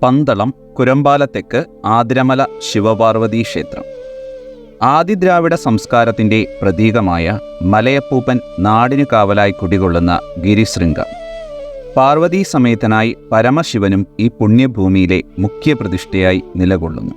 പന്തളം കുരമ്പാലത്തെക്ക് ആതിരമല ശിവപാർവതീ ക്ഷേത്രം. ആദിദ്രാവിഡ സംസ്കാരത്തിൻ്റെ പ്രതീകമായ മലയപ്പൂപ്പൻ നാടിനു കാവലായി കുടികൊള്ളുന്ന ഗിരിശൃംഗം. പാർവതീ സമേതനായി പരമശിവനും ഈ പുണ്യഭൂമിയിലെ മുഖ്യപ്രതിഷ്ഠയായി നിലകൊള്ളുന്നു.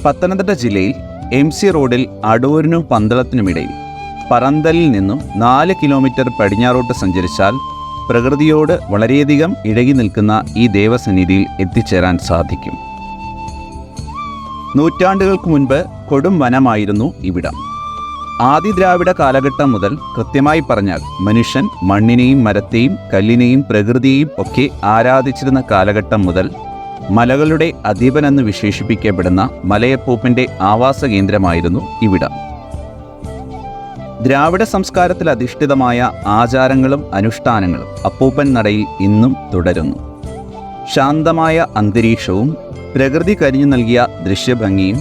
പത്തനംതിട്ട ജില്ലയിൽ MC റോഡിൽ അടൂരിനും പന്തളത്തിനുമിടയിൽ പറന്തലിൽ നിന്നും 4 കിലോമീറ്റർ പടിഞ്ഞാറോട്ട് സഞ്ചരിച്ചാൽ പ്രകൃതിയോട് വളരെയധികം ഇഴകി നിൽക്കുന്ന ഈ ദേവസന്നിധിയിൽ എത്തിച്ചേരാൻ സാധിക്കും. നൂറ്റാണ്ടുകൾക്ക് മുൻപ് കൊടും വനമായിരുന്നു ഇവിടം. ആദിദ്രാവിഡ കാലഘട്ടം മുതൽ, കൃത്യമായി പറഞ്ഞാൽ മനുഷ്യൻ മണ്ണിനെയും മരത്തെയും കല്ലിനെയും പ്രകൃതിയെയും ഒക്കെ ആരാധിച്ചിരുന്ന കാലഘട്ടം മുതൽ മലകളുടെ അധീപനെന്ന് വിശേഷിപ്പിക്കപ്പെടുന്ന മലയപ്പൂപ്പൻ്റെ ആവാസ കേന്ദ്രമായിരുന്നു ഇവിടം. ദ്രാവിഡ സംസ്കാരത്തിൽ അധിഷ്ഠിതമായ ആചാരങ്ങളും അനുഷ്ഠാനങ്ങളും അപ്പൂപ്പൻ നടയിൽ ഇന്നും തുടരുന്നു. ശാന്തമായ അന്തരീക്ഷവും പ്രകൃതി കരിഞ്ഞു നൽകിയ ദൃശ്യഭംഗിയും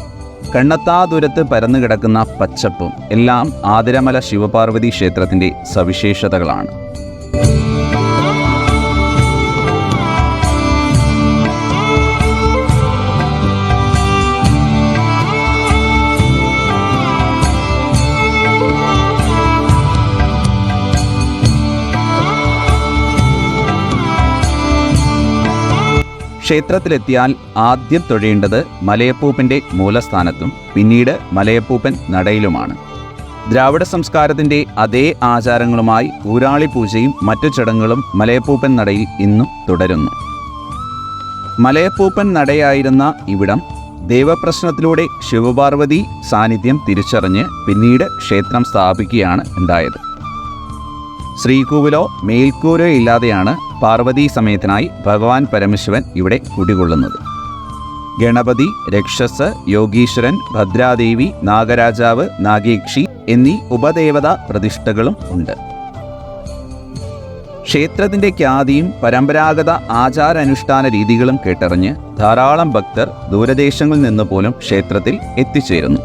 കണ്ണെത്താ ദൂരത്ത് പരന്നുകിടക്കുന്ന പച്ചപ്പും എല്ലാം ആതിരമല ശിവപാർവതി ക്ഷേത്രത്തിൻ്റെ സവിശേഷതകളാണ്. ക്ഷേത്രത്തിലെത്തിയാൽ ആദ്യം തൊഴേണ്ടത് മലയപ്പൂപ്പൻ്റെ മൂലസ്ഥാനത്തും പിന്നീട് മലയപ്പൂപ്പൻ നടയിലുമാണ്. ദ്രാവിഡ സംസ്കാരത്തിൻ്റെ അതേ ആചാരങ്ങളുമായി ഊരാളി പൂജയും മറ്റു ചടങ്ങുകളും മലയപ്പൂപ്പൻ നടയിൽ ഇന്നും തുടരുന്നു. മലയപ്പൂപ്പൻ നടയായിരുന്ന ഇവിടം ദേവപ്രശ്നത്തിലൂടെ ശിവപാർവതി സാന്നിധ്യം തിരിച്ചറിഞ്ഞ് പിന്നീട് ക്ഷേത്രം സ്ഥാപിക്കുകയാണ് ഉണ്ടായത്. ശ്രീകോവിലോ മേൽക്കൂരോ ഇല്ലാതെയാണ് പാർവതീ സമേതനായി ഭഗവാൻ പരമശിവൻ ഇവിടെ കുടികൊള്ളുന്നത്. ഗണപതി, രക്ഷസ്, യോഗീശ്വരൻ, ഭദ്രാദേവി, നാഗരാജാവ്, നാഗേക്ഷി എന്നീ ഉപദേവതാ പ്രതിഷ്ഠകളും ഉണ്ട്. ക്ഷേത്രത്തിൻ്റെ ഖ്യാതിയും പരമ്പരാഗത ആചാരാനുഷ്ഠാന രീതികളും കേട്ടറിഞ്ഞ് ധാരാളം ഭക്തർ ദൂരദേശങ്ങളിൽ നിന്ന് പോലും ക്ഷേത്രത്തിൽ എത്തിച്ചേരുന്നു.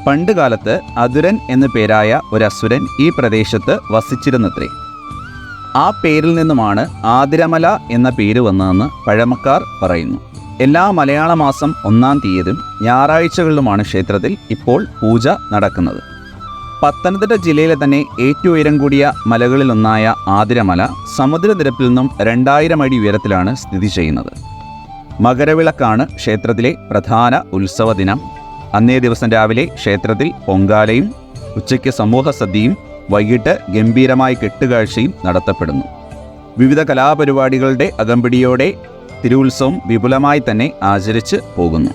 പണ്ടുകാലത്ത് അതുരൻ എന്നു പേരായ ഒരസുരൻ ഈ പ്രദേശത്ത് വസിച്ചിരുന്നത്രേ. ആ പേരിൽ നിന്നുമാണ് ആതിരമല എന്ന പേര് വന്നതെന്ന് പഴമക്കാർ പറയുന്നു. എല്ലാ മലയാള മാസം 1-ാം തീയതിയും ഞായറാഴ്ചകളിലുമാണ് ക്ഷേത്രത്തിൽ ഇപ്പോൾ പൂജ നടക്കുന്നത്. പത്തനംതിട്ട ജില്ലയിലെ തന്നെ ഏറ്റവും ഉയരം കൂടിയ മലകളിലൊന്നായ ആതിരമല സമുദ്രനിരപ്പിൽ നിന്നും 2000 അടി ഉയരത്തിലാണ് സ്ഥിതി ചെയ്യുന്നത്. മകരവിളക്കാണ് ക്ഷേത്രത്തിലെ പ്രധാന ഉത്സവ ദിനം. അന്നേ ദിവസം രാവിലെ ക്ഷേത്രത്തിൽ പൊങ്കാലയും ഉച്ചയ്ക്ക് സമൂഹ സദ്യയും വൈകിട്ട് ഗംഭീരമായ കെട്ടുകാഴ്ചയും നടത്തപ്പെടുന്നു. വിവിധ കലാപരിപാടികളുടെ അകമ്പടിയോടെ തിരുവുത്സവം വിപുലമായി തന്നെ ആചരിച്ച് പോകുന്നു.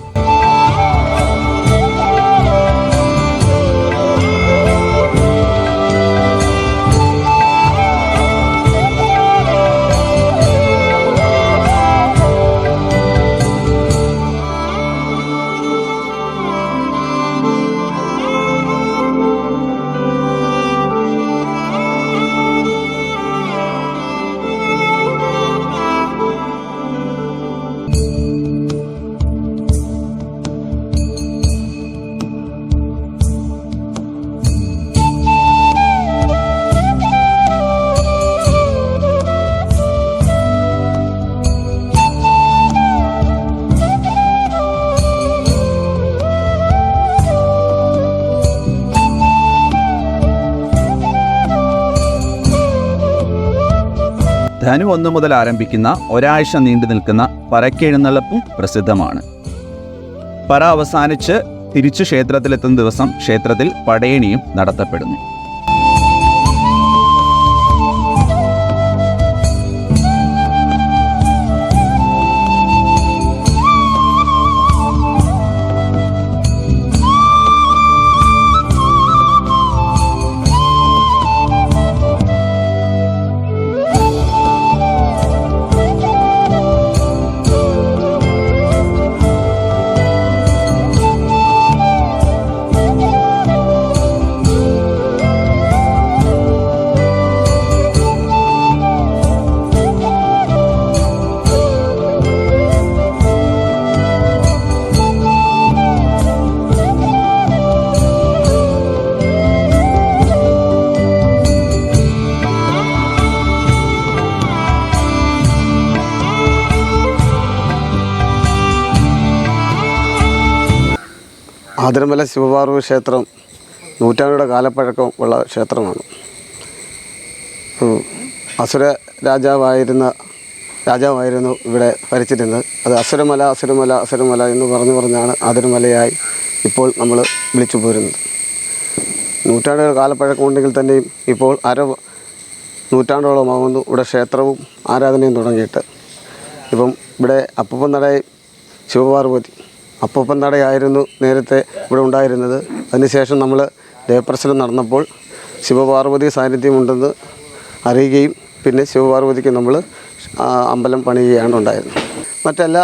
ധനു 1 മുതൽ ആരംഭിക്കുന്ന ഒരാഴ്ച നീണ്ടു നിൽക്കുന്ന പറക്കെഴുന്നള്ളപ്പും പ്രസിദ്ധമാണ്. പറ അവസാനിച്ച് തിരിച്ചു ക്ഷേത്രത്തിലെത്തുന്ന ദിവസം ക്ഷേത്രത്തിൽ പടയണിയും നടത്തപ്പെടുന്നു. ആതിരമല ശിവപാർവതി ക്ഷേത്രം നൂറ്റാണ്ടുകളുടെ കാലപ്പഴക്കം ഉള്ള ക്ഷേത്രമാണ്. അസുര രാജാവായിരുന്നു ഇവിടെ ഭരിച്ചിരുന്നത്. അത് അസുരമല അസുരമല അസുരമല എന്ന് പറഞ്ഞാണ് ആതിരമലയായി ഇപ്പോൾ നമ്മൾ വിളിച്ചു പോരുന്നത്. നൂറ്റാണ്ടുകൾ കാലപ്പഴക്കമുണ്ടെങ്കിൽ തന്നെയും ഇപ്പോൾ നൂറ്റാണ്ടോളമാകുന്നു ഇവിടെ ക്ഷേത്രവും ആരാധനയും തുടങ്ങിയിട്ട്. ഇപ്പം ഇവിടെ അപ്പൂപ്പൻ നട ശിവപാർവതി അപ്പൂപ്പൻ നടയായിരുന്നു നേരത്തെ ഇവിടെ ഉണ്ടായിരുന്നത്. അതിനുശേഷം നമ്മൾ ദേവപ്രശ്നം നടന്നപ്പോൾ ശിവപാർവതി സാന്നിധ്യമുണ്ടെന്ന് അറിയുകയും പിന്നെ ശിവപാർവതിക്ക് നമ്മൾ അമ്പലം പണിയുകയാണ് ഉണ്ടായിരുന്നത്. മറ്റെല്ലാ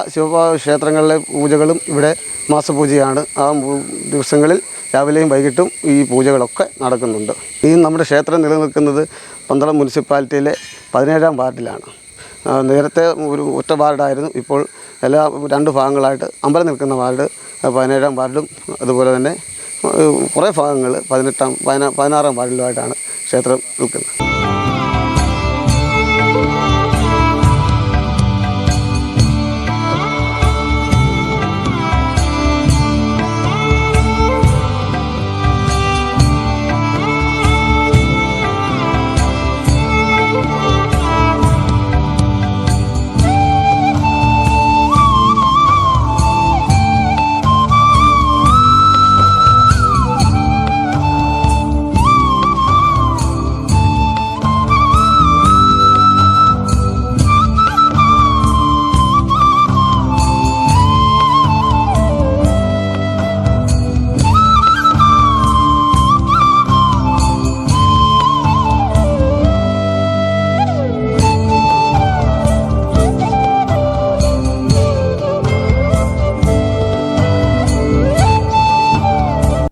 ക്ഷേത്രങ്ങളിലെ പൂജകളും ഇവിടെ മാസപൂജയാണ്. ആ ദിവസങ്ങളിൽ രാവിലെയും വൈകിട്ടും ഈ പൂജകളൊക്കെ നടക്കുന്നുണ്ട്. ഈ നമ്മുടെ ക്ഷേത്രം നിലനിൽക്കുന്നത് പന്തളം മുനിസിപ്പാലിറ്റിയിലെ 17-ാം വാർഡിലാണ്. നേരത്തെ ഒരു ഒറ്റ വാർഡായിരുന്നു. ഇപ്പോൾ എല്ലാ 2 ഭാഗങ്ങളായിട്ട് അമ്പലം നിൽക്കുന്ന വാർഡ് 17-ാം വാർഡും അതുപോലെ തന്നെ കുറേ ഭാഗങ്ങൾ 16-ാം വാർഡിലുമായിട്ടാണ് ക്ഷേത്രം നിൽക്കുന്നത്.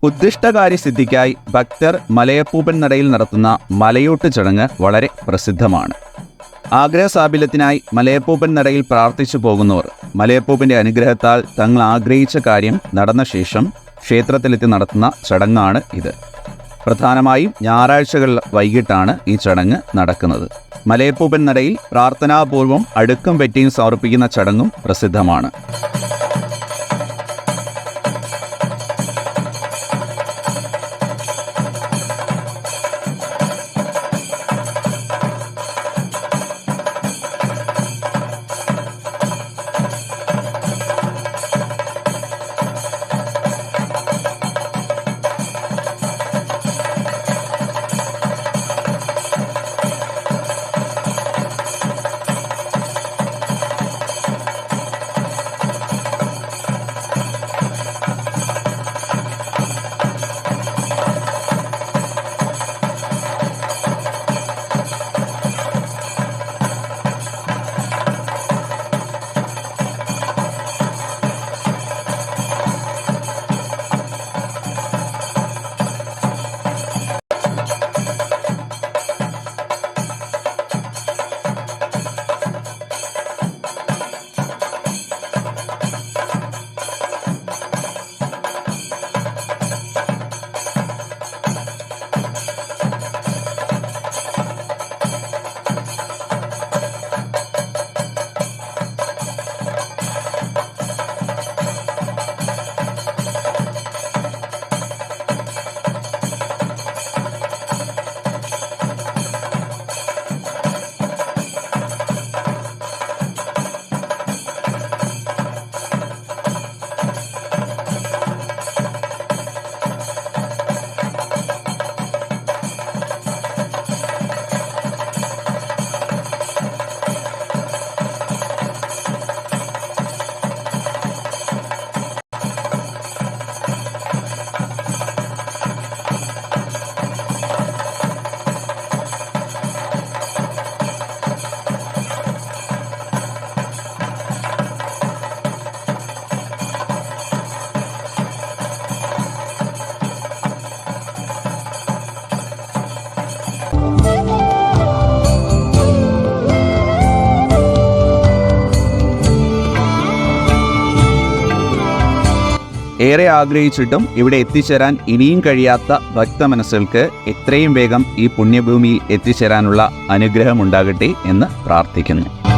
ഉദ്ദിഷ്ടകാര്യസിദ്ധിക്കായി ഭക്തർ മലയപ്പൂപ്പൻ നടയിൽ നടത്തുന്ന മലയൂട്ട് ചടങ്ങ് വളരെ പ്രസിദ്ധമാണ്. ആഗ്രഹസാഫല്യത്തിനായി മലയപ്പൂപ്പൻ നടയിൽ പ്രാർത്ഥിച്ചു പോകുന്നവർ മലയപ്പൂപ്പൻ്റെ അനുഗ്രഹത്താൽ തങ്ങൾ ആഗ്രഹിച്ച കാര്യം നടന്ന ശേഷം ക്ഷേത്രത്തിലെത്തി നടത്തുന്ന ചടങ്ങാണ് ഇത്. പ്രധാനമായും ഞായറാഴ്ചകളിൽ വൈകിട്ടാണ് ഈ ചടങ്ങ് നടക്കുന്നത്. മലയപ്പൂപ്പൻ നടയിൽ പ്രാർത്ഥനാപൂർവം അടുക്കും വെറ്റിയും സമർപ്പിക്കുന്ന ചടങ്ങും പ്രസിദ്ധമാണ്. ഏറെ ആഗ്രഹിച്ചിട്ടും ഇവിടെ എത്തിച്ചേരാൻ ഇനിയും കഴിയാത്ത ഭക്തമനസ്സുകൾക്ക് എത്രയും വേഗം ഈ പുണ്യഭൂമിയിൽ എത്തിച്ചേരാനുള്ള അനുഗ്രഹമുണ്ടാകട്ടെ എന്ന് പ്രാർത്ഥിക്കുന്നു.